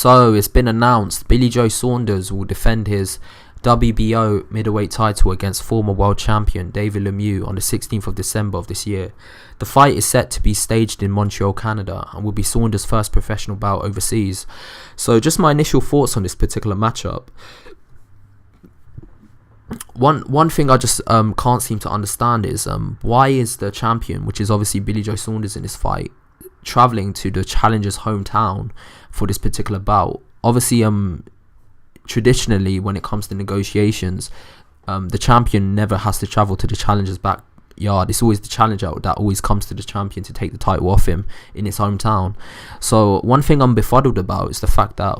So it's been announced Billy Joe Saunders will defend his WBO middleweight title against former world champion David Lemieux on the 16th of December of this year. The fight is set to be staged in Montreal, Canada, and will be Saunders' first professional bout overseas. So just my initial thoughts on this particular matchup. One thing I just can't seem to understand is why is the champion, which is obviously Billy Joe Saunders in this fight, travelling to the challenger's hometown for this particular bout. Obviously, traditionally, when it comes to negotiations, the champion never has to travel to the challenger's backyard. It's always the challenger that always comes to the champion to take the title off him in his hometown. So one thing I'm befuddled about is the fact that,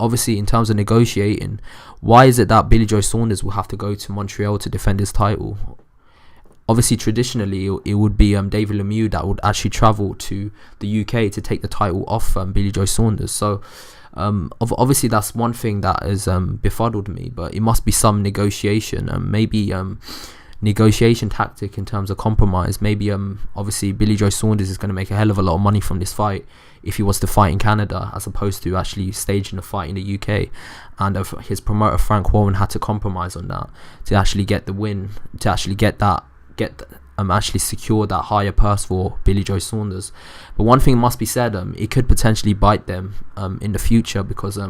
obviously, in terms of negotiating, why is it that Billy Joe Saunders will have to go to Montreal to defend his title? Obviously, traditionally, it would be David Lemieux that would actually travel to the UK to take the title off Billy Joe Saunders. So, obviously, that's one thing that has befuddled me. But it must be some negotiation, maybe negotiation tactic in terms of compromise. Maybe obviously Billy Joe Saunders is going to make a hell of a lot of money from this fight if he was to fight in Canada as opposed to actually staging a fight in the UK, and his promoter Frank Warren had to compromise on that to actually get the win, to actually actually secure that higher purse for Billy Joe Saunders. But one thing must be said, it could potentially bite them in the future, because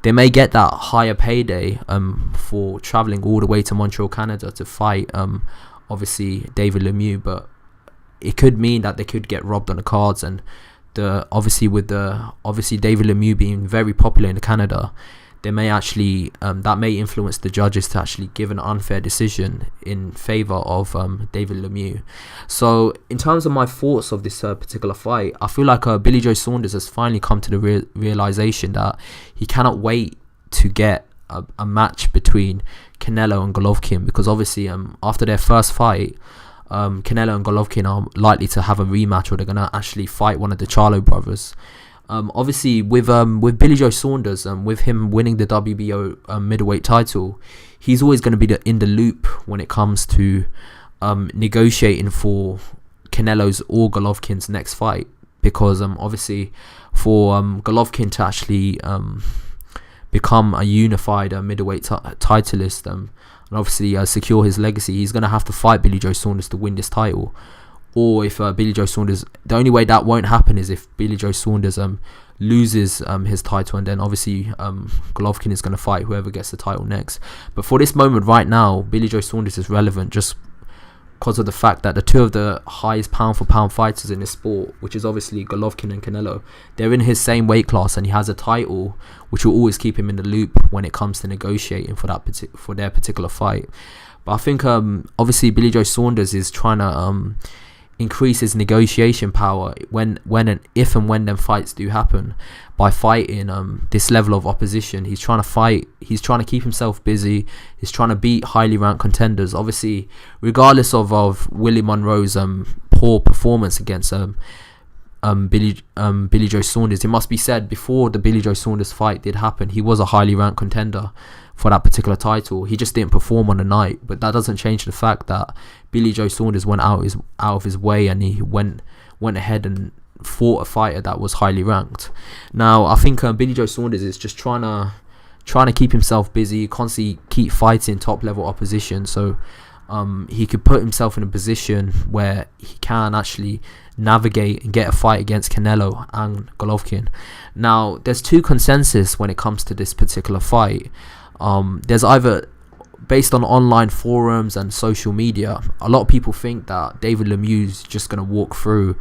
they may get that higher payday for travelling all the way to Montreal, Canada to fight obviously David Lemieux, but it could mean that they could get robbed on the cards. And obviously David Lemieux being very popular in Canada, they may actually that may influence the judges to actually give an unfair decision in favour of David Lemieux. So in terms of my thoughts of this particular fight, I feel like Billy Joe Saunders has finally come to the realisation that he cannot wait to get a match between Canelo and Golovkin, because obviously after their first fight, Canelo and Golovkin are likely to have a rematch, or they're going to actually fight one of the Charlo brothers. Obviously, with Billy Joe Saunders, with him winning the WBO middleweight title, he's always going to be in the loop when it comes to negotiating for Canelo's or Golovkin's next fight, because obviously for Golovkin to actually become a unified middleweight titleist and obviously secure his legacy, he's going to have to fight Billy Joe Saunders to win this title. Or if Billy Joe Saunders, the only way that won't happen is if Billy Joe Saunders loses his title, and then obviously Golovkin is going to fight whoever gets the title next. But for this moment right now, Billy Joe Saunders is relevant just because of the fact that the two of the highest pound for pound fighters in this sport, which is obviously Golovkin and Canelo, they're in his same weight class, and he has a title which will always keep him in the loop when it comes to negotiating for their particular fight. But I think obviously Billy Joe Saunders is trying to increase his negotiation power if and when them fights do happen by fighting this level of opposition. He's trying to keep himself busy. He's trying to beat highly ranked contenders, obviously regardless of Willie Monroe's poor performance against Billy Joe Saunders. It must be said, before the Billy Joe Saunders fight did happen, he was a highly ranked contender for that particular title. He just didn't perform on the night, but that doesn't change the fact that Billy Joe Saunders went out of his way, and he went ahead and fought a fighter that was highly ranked. Now I think Billy Joe Saunders is just trying to keep himself busy, constantly keep fighting top level opposition, so he could put himself in a position where he can actually navigate and get a fight against Canelo and Golovkin. Now there's two consensus when it comes to this particular fight. There's either, based on online forums and social media, a lot of people think that David Lemieux is just going to walk through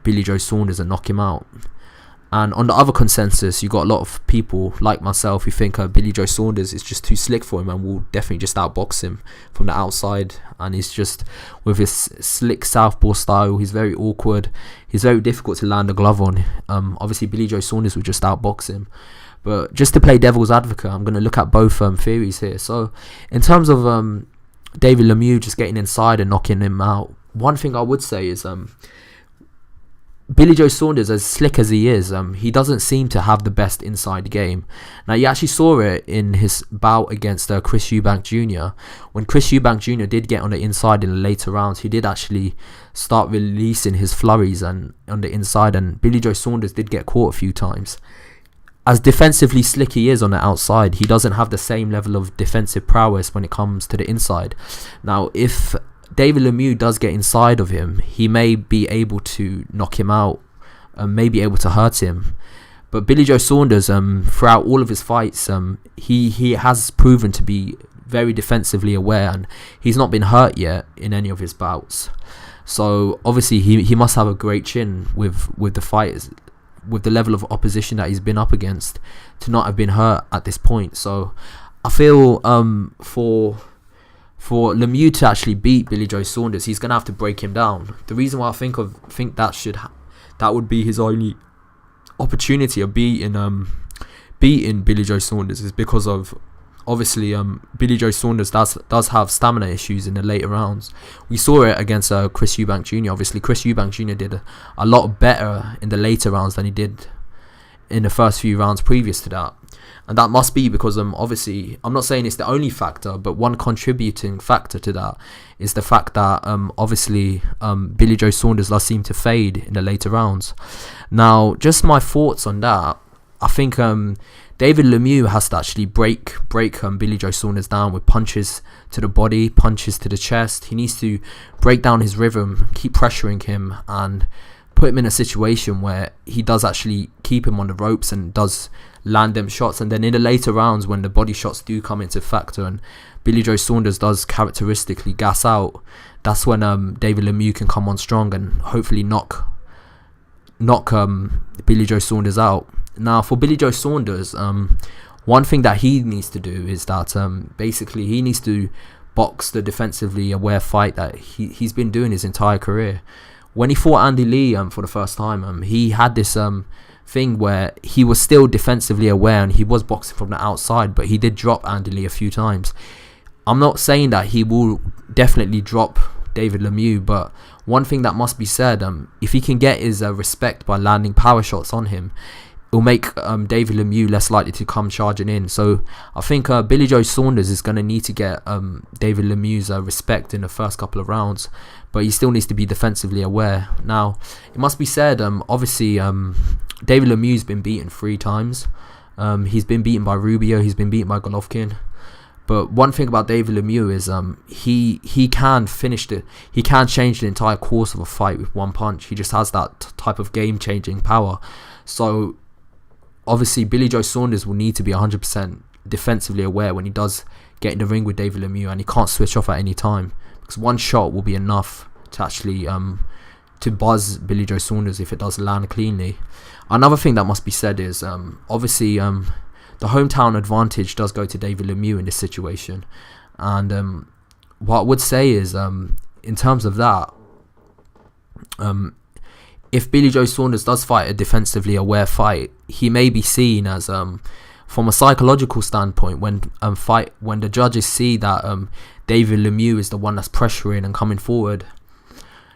Billy Joe Saunders and knock him out. And on the other consensus, you got a lot of people like myself who think Billy Joe Saunders is just too slick for him and will definitely just outbox him from the outside. And he's just, with his slick southpaw style, he's very awkward. He's very difficult to land a glove on. Obviously, Billy Joe Saunders will just outbox him. But just to play devil's advocate, I'm going to look at both theories here. So in terms of David Lemieux just getting inside and knocking him out, one thing I would say is Billy Joe Saunders, as slick as he is, he doesn't seem to have the best inside game. Now, you actually saw it in his bout against Chris Eubank Jr. When Chris Eubank Jr. did get on the inside in the later rounds, he did actually start releasing his flurries and on the inside, and Billy Joe Saunders did get caught a few times. as defensively slick he is on the outside, he doesn't have the same level of defensive prowess when it comes to the inside. Now, if David Lemieux does get inside of him, he may be able to knock him out and may be able to hurt him. But Billy Joe Saunders, throughout all of his fights, he has proven to be very defensively aware, and he's not been hurt yet in any of his bouts. So obviously he must have a great chin with the fighters, with the level of opposition that he's been up against, to not have been hurt at this point. So I feel for Lemieux to actually beat Billy Joe Saunders, he's gonna have to break him down. The reason why I think that would be his only opportunity of beating Billy Joe Saunders is because of, obviously, Billy Joe Saunders does have stamina issues in the later rounds. We saw it against Chris Eubank Jr. Obviously, Chris Eubank Jr. did a lot better in the later rounds than he did in the first few rounds previous to that. And that must be because, obviously, I'm not saying it's the only factor, but one contributing factor to that is the fact that, obviously, Billy Joe Saunders does seem to fade in the later rounds. Now, just my thoughts on that, I think David Lemieux has to actually break Billy Joe Saunders down with punches to the body, punches to the chest. He needs to break down his rhythm, keep pressuring him, and put him in a situation where he does actually keep him on the ropes and does land them shots. And then in the later rounds, when the body shots do come into factor and Billy Joe Saunders does characteristically gas out, that's when David Lemieux can come on strong and hopefully knock Billy Joe Saunders out. Now, for Billy Joe Saunders, one thing that he needs to do is that basically he needs to box the defensively aware fight that he's been doing his entire career. When he fought Andy Lee for the first time, he had this thing where he was still defensively aware and he was boxing from the outside, but he did drop Andy Lee a few times. I'm not saying that he will definitely drop David Lemieux, but one thing that must be said, if he can get his respect by landing power shots on him, it'll make David Lemieux less likely to come charging in. So I think Billy Joe Saunders is going to need to get David Lemieux's respect in the first couple of rounds, but he still needs to be defensively aware. Now, it must be said, obviously, David Lemieux's been beaten 3 times. He's been beaten by Rubio, he's been beaten by Golovkin. But one thing about David Lemieux is he can change the entire course of a fight with one punch. He just has that type of game-changing power. So obviously, Billy Joe Saunders will need to be 100% defensively aware when he does get in the ring with David Lemieux, and he can't switch off at any time, because one shot will be enough to actually to buzz Billy Joe Saunders if it does land cleanly. Another thing that must be said is obviously the hometown advantage does go to David Lemieux in this situation, and what I would say is in terms of that, if Billy Joe Saunders does fight a defensively aware fight, he may be seen as, from a psychological standpoint, when the judges see that David Lemieux is the one that's pressuring and coming forward,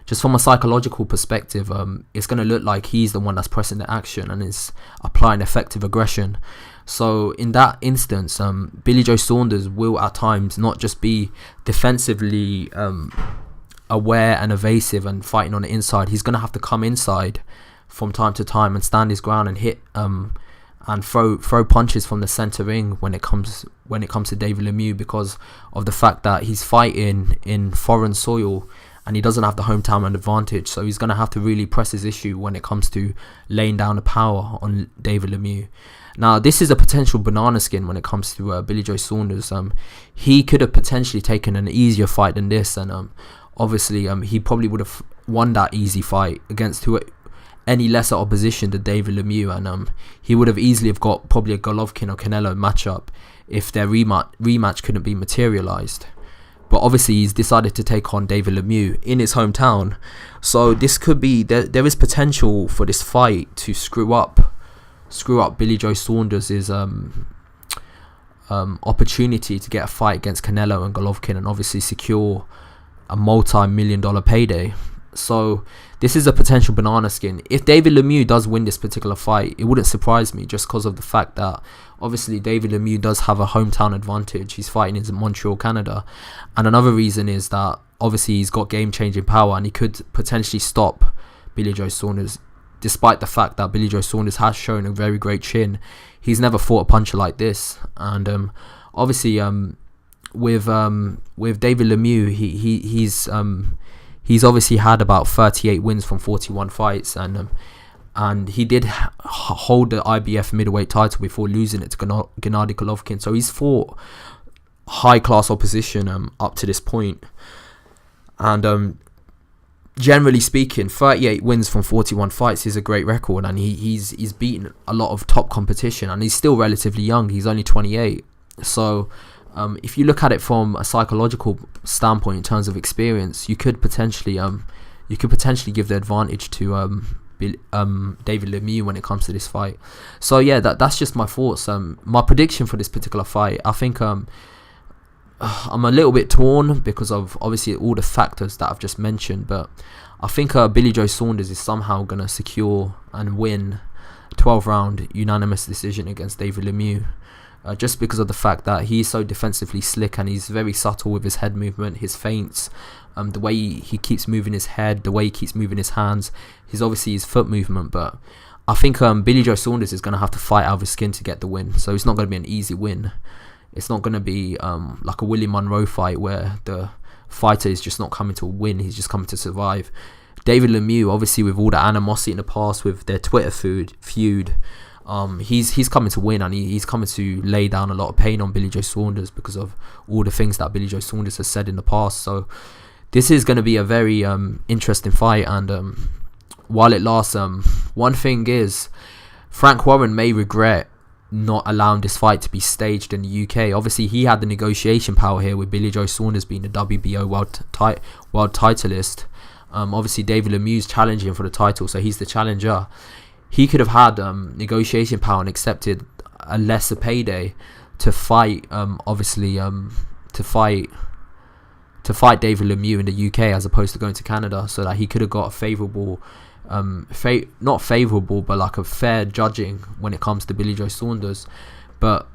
just from a psychological perspective, it's going to look like he's the one that's pressing the action and is applying effective aggression. So in that instance, Billy Joe Saunders will at times not just be defensively aware and evasive and fighting on the inside. He's going to have to come inside from time to time and stand his ground and hit and throw punches from the center ring when it comes to David Lemieux, because of the fact that he's fighting in foreign soil and he doesn't have the hometown advantage. So he's going to have to really press his issue when it comes to laying down the power on David Lemieux. Now, this is a potential banana skin when it comes to Billy Joe Saunders. He could have potentially taken an easier fight than this, and obviously, he probably would have won that easy fight against any lesser opposition than David Lemieux, and he would have easily have got probably a Golovkin or Canelo matchup if their rematch couldn't be materialized. But obviously, he's decided to take on David Lemieux in his hometown. So this could be, there is potential for this fight to screw up Billy Joe Saunders' opportunity to get a fight against Canelo and Golovkin and obviously secure a multi-million-dollar payday. So this is a potential banana skin. If David Lemieux does win this particular fight, it wouldn't surprise me, just because of the fact that obviously David Lemieux does have a hometown advantage. He's fighting in Montreal, Canada. And another reason is that obviously he's got game-changing power and he could potentially stop Billy Joe Saunders despite the fact that Billy Joe Saunders has shown a very great chin, he's never fought a puncher like this. And obviously, with David Lemieux, he's obviously had about 38 wins from 41 fights, and he did hold the IBF middleweight title before losing it to Gennady Golovkin. So he's fought high class opposition up to this point, and generally speaking, 38 wins from 41 fights is a great record, and he's beaten a lot of top competition, and he's still relatively young. He's only 28. So if you look at it from a psychological standpoint in terms of experience, you could potentially give the advantage to David Lemieux when it comes to this fight. So yeah, that's just my thoughts. My prediction for this particular fight, I think I'm a little bit torn because of obviously all the factors that I've just mentioned, but I think Billy Joe Saunders is somehow going to secure and win 12-round unanimous decision against David Lemieux, just because of the fact that he's so defensively slick and he's very subtle with his head movement, his feints, the way he keeps moving his head, the way he keeps moving his hands, his foot movement. But I think Billy Joe Saunders is going to have to fight out of his skin to get the win, so it's not going to be an easy win. It's not going to be like a Willie Monroe fight where the fighter is just not coming to win, he's just coming to survive. David Lemieux, obviously with all the animosity in the past with their Twitter feud, he's coming to win, and he's coming to lay down a lot of pain on Billy Joe Saunders because of all the things that Billy Joe Saunders has said in the past. So this is going to be a very interesting fight, and while it lasts, one thing is Frank Warren may regret not allowing this fight to be staged in the UK. Obviously, he had the negotiation power here with Billy Joe Saunders being the WBO world titleist. Obviously, David Lemieux's challenging for the title, so he's the challenger. He could have had negotiation power and accepted a lesser payday to fight. To fight David Lemieux in the UK as opposed to going to Canada, so that he could have got a favourable. Not favourable, but like a fair judging when it comes to Billy Joe Saunders. But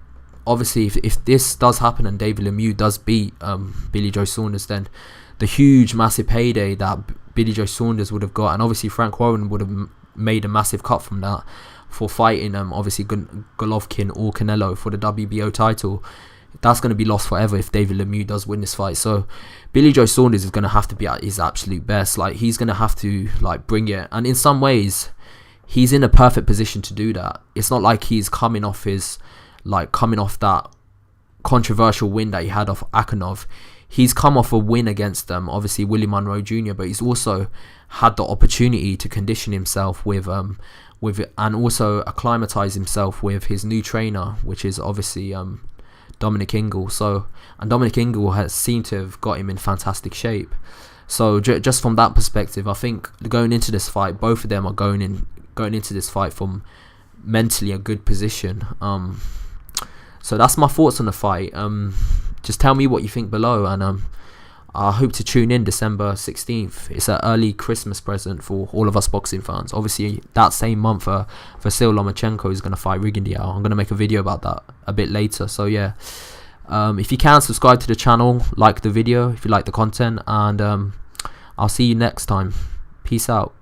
obviously, if this does happen and David Lemieux does beat Billy Joe Saunders, then the huge, massive payday that Billy Joe Saunders would have got, and obviously Frank Warren would have made a massive cut from that for fighting obviously Golovkin or Canelo for the WBO title. That's going to be lost forever if David Lemieux does win this fight. So Billy Joe Saunders is going to have to be at his absolute best. Like, he's going to have to bring it, and in some ways he's in a perfect position to do that. It's not like he's coming off that controversial win that he had off Akhunov. He's come off a win against obviously Willie Monroe Jr., but he's also had the opportunity to condition himself with and also acclimatise himself with his new trainer, which is obviously Dominic Ingle. And Dominic Ingle has seemed to have got him in fantastic shape. So just from that perspective, I think going into this fight, both of them are going into this fight from mentally a good position. So that's my thoughts on the fight. Just tell me what you think below, and I hope to tune in December 16th. It's an early Christmas present for all of us boxing fans. Obviously, that same month, Vasyl Lomachenko is going to fight Rigondeaux. I'm going to make a video about that a bit later. So yeah, if you can, subscribe to the channel, like the video if you like the content, and I'll see you next time. Peace out.